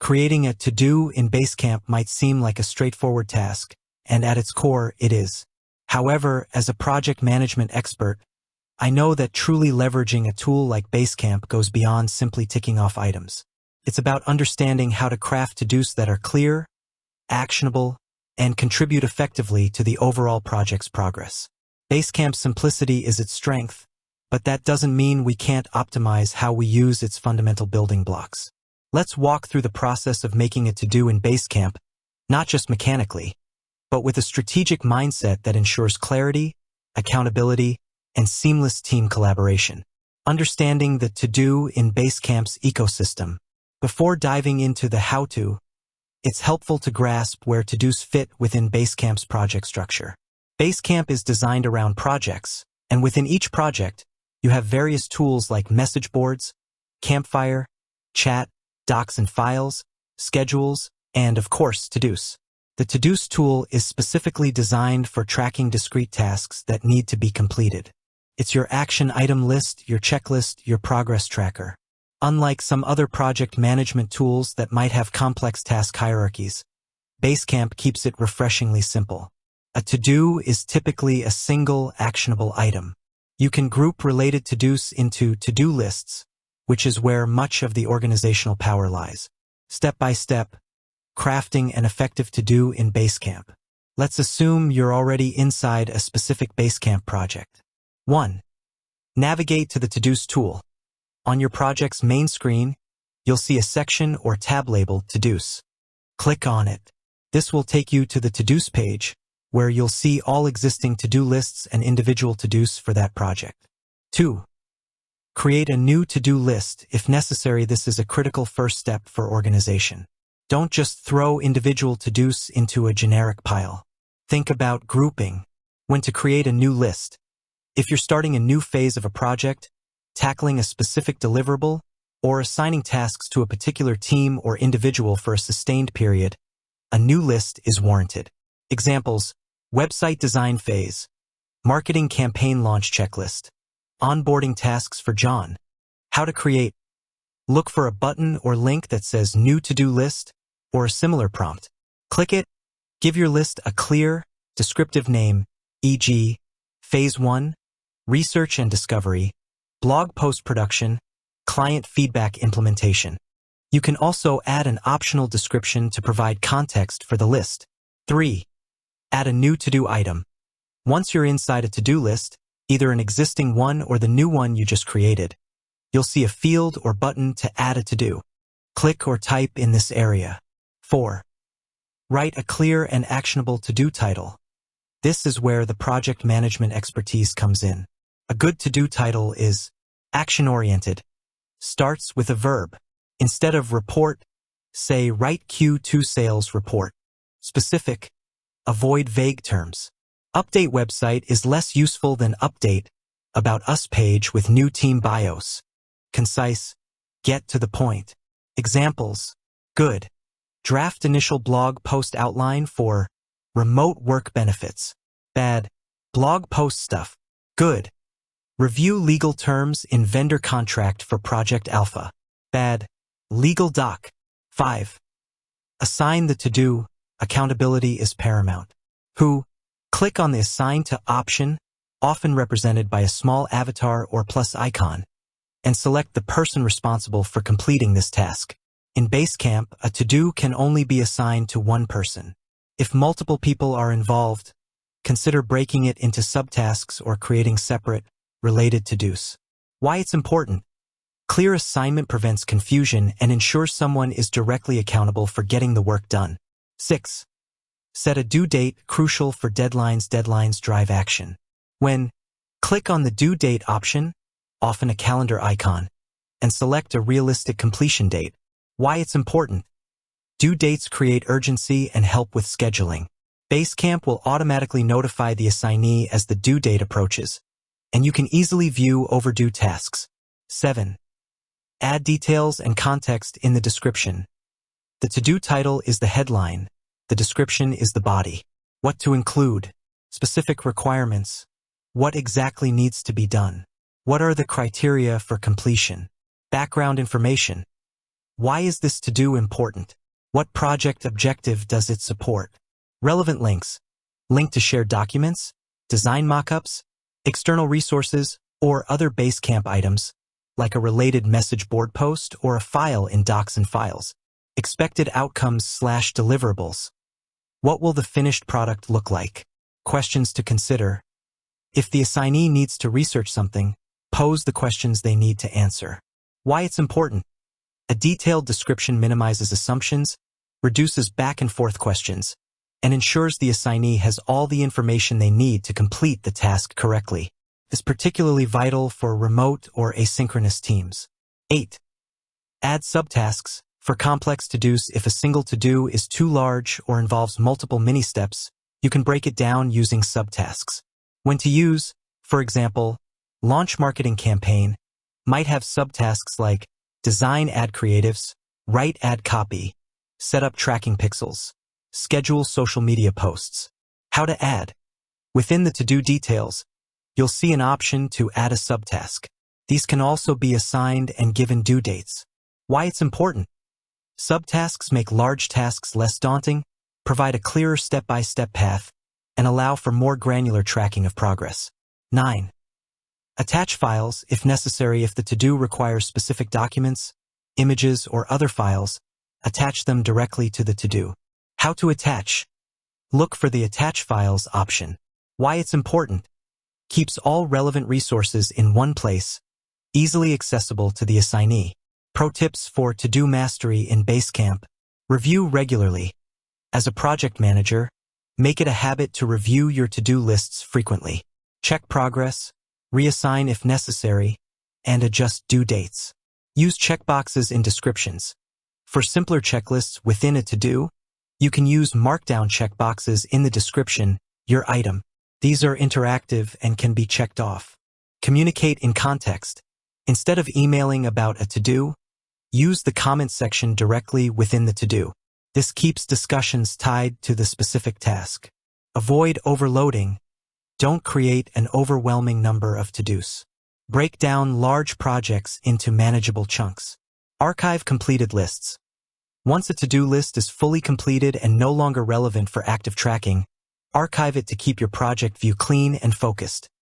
Creating a to-do in Basecamp might seem like a straightforward task, and at its core, it is. However, as a project management expert, I know that truly leveraging a tool like Basecamp goes beyond simply ticking off items. It's about understanding how to craft to-dos that are clear, actionable, and contribute effectively to the overall project's progress. Basecamp's simplicity is its strength, but that doesn't mean we can't optimize how we use its fundamental building blocks. Let's walk through the process of making a to-do in Basecamp, not just mechanically, but with a strategic mindset that ensures clarity, accountability, and seamless team collaboration. Understanding the to-do in Basecamp's ecosystem. Before diving into the how-to, it's helpful to grasp where to-dos fit within Basecamp's project structure. Basecamp is designed around projects, and within each project, you have various tools like message boards, Campfire, chat, docs and files, schedules, and of course, to-dos. The to-dos tool is specifically designed for tracking discrete tasks that need to be completed. It's your action item list, your checklist, your progress tracker. Unlike some other project management tools that might have complex task hierarchies, Basecamp keeps it refreshingly simple. A to-do is typically a single actionable item. You can group related to-dos into to-do lists, which is where much of the organizational power lies. Step by step, crafting an effective to-do in Basecamp. Let's assume you're already inside a specific Basecamp project. 1. Navigate to the to-dos tool. On your project's main screen, you'll see a section or tab labeled To-dos. Click on it. This will take you to the To-dos page, where you'll see all existing to-do lists and individual to-dos for that project. 2. Create a new to-do list. If necessary, this is a critical first step for organization. Don't just throw individual to-dos into a generic pile. Think about grouping. When to create a new list. If you're starting a new phase of a project, tackling a specific deliverable, or assigning tasks to a particular team or individual for a sustained period, a new list is warranted. Examples: website design phase, marketing campaign launch checklist, onboarding tasks for John. How to create. Look for a button or link that says New To-Do List or a similar prompt. Click it. Give your list a clear, descriptive name, e.g., Phase 1, Research and Discovery, Blog Post Production, Client Feedback Implementation. You can also add an optional description to provide context for the list. 3. Add a new to-do item. Once you're inside a to-do list, either an existing one or the new one you just created, you'll see a field or button to add a to-do. Click or type in this area. 4. Write a clear and actionable to-do title. This is where the project management expertise comes in. A good to-do title is action-oriented. Starts with a verb. Instead of report, say write Q2 sales report. Specific. Avoid vague terms. Update website is less useful than update about us page with new team bios. Concise. Get to the point. Examples. Good. Draft initial blog post outline for remote work benefits. Bad. Blog post stuff. Good. Review legal terms in vendor contract for Project Alpha. Bad. Legal doc. 5. Assign the to-do. Accountability is paramount. Who? Click on the Assign to option, often represented by a small avatar or plus icon, and select the person responsible for completing this task. In Basecamp, a to-do can only be assigned to one person. If multiple people are involved, consider breaking it into subtasks or creating separate, related to-dos. Why it's important. Clear assignment prevents confusion and ensures someone is directly accountable for getting the work done. 6. Set a due date, crucial for deadlines. Deadlines drive action. When, click on the due date option, often a calendar icon, and select a realistic completion date. Why it's important. Due dates create urgency and help with scheduling. Basecamp will automatically notify the assignee as the due date approaches, and you can easily view overdue tasks. 7. Add details and context in the description. The to-do title is the headline. The description is the body. What to include. Specific requirements. What exactly needs to be done. What are the criteria for completion? Background information. Why is this to-do important? What project objective does it support? Relevant links. Link to shared documents, design mockups, external resources, or other Basecamp items, like a related message board post or a file in Docs and Files. Expected outcomes/deliverables. What will the finished product look like? Questions to consider. If the assignee needs to research something, pose the questions they need to answer. Why it's important. A detailed description minimizes assumptions, reduces back and forth questions, and ensures the assignee has all the information they need to complete the task correctly. This is particularly vital for remote or asynchronous teams. 8. Add subtasks. For complex to-dos, if a single to-do is too large or involves multiple mini-steps, you can break it down using subtasks. When to use, for example, launch marketing campaign might have subtasks like design ad creatives, write ad copy, set up tracking pixels, schedule social media posts. How to add. Within the to-do details, you'll see an option to add a subtask. These can also be assigned and given due dates. Why it's important. Subtasks make large tasks less daunting, provide a clearer step-by-step path, and allow for more granular tracking of progress. 9. Attach files, if necessary. If the to-do requires specific documents, images, or other files, attach them directly to the to-do. How to attach. Look for the Attach Files option. Why it's important. Keeps all relevant resources in one place, easily accessible to the assignee. Pro tips for to-do mastery in Basecamp. Review regularly. As a project manager, make it a habit to review your to-do lists frequently. Check progress, reassign if necessary, and adjust due dates. Use checkboxes in descriptions. For simpler checklists within a to-do, you can use markdown checkboxes in the description, your item. These are interactive and can be checked off. Communicate in context. Instead of emailing about a to-do, use the comment section directly within the to-do. This keeps discussions tied to the specific task. Avoid overloading. Don't create an overwhelming number of to-dos. Break down large projects into manageable chunks. Archive completed lists. Once a to-do list is fully completed and no longer relevant for active tracking, archive it to keep your project view clean and focused.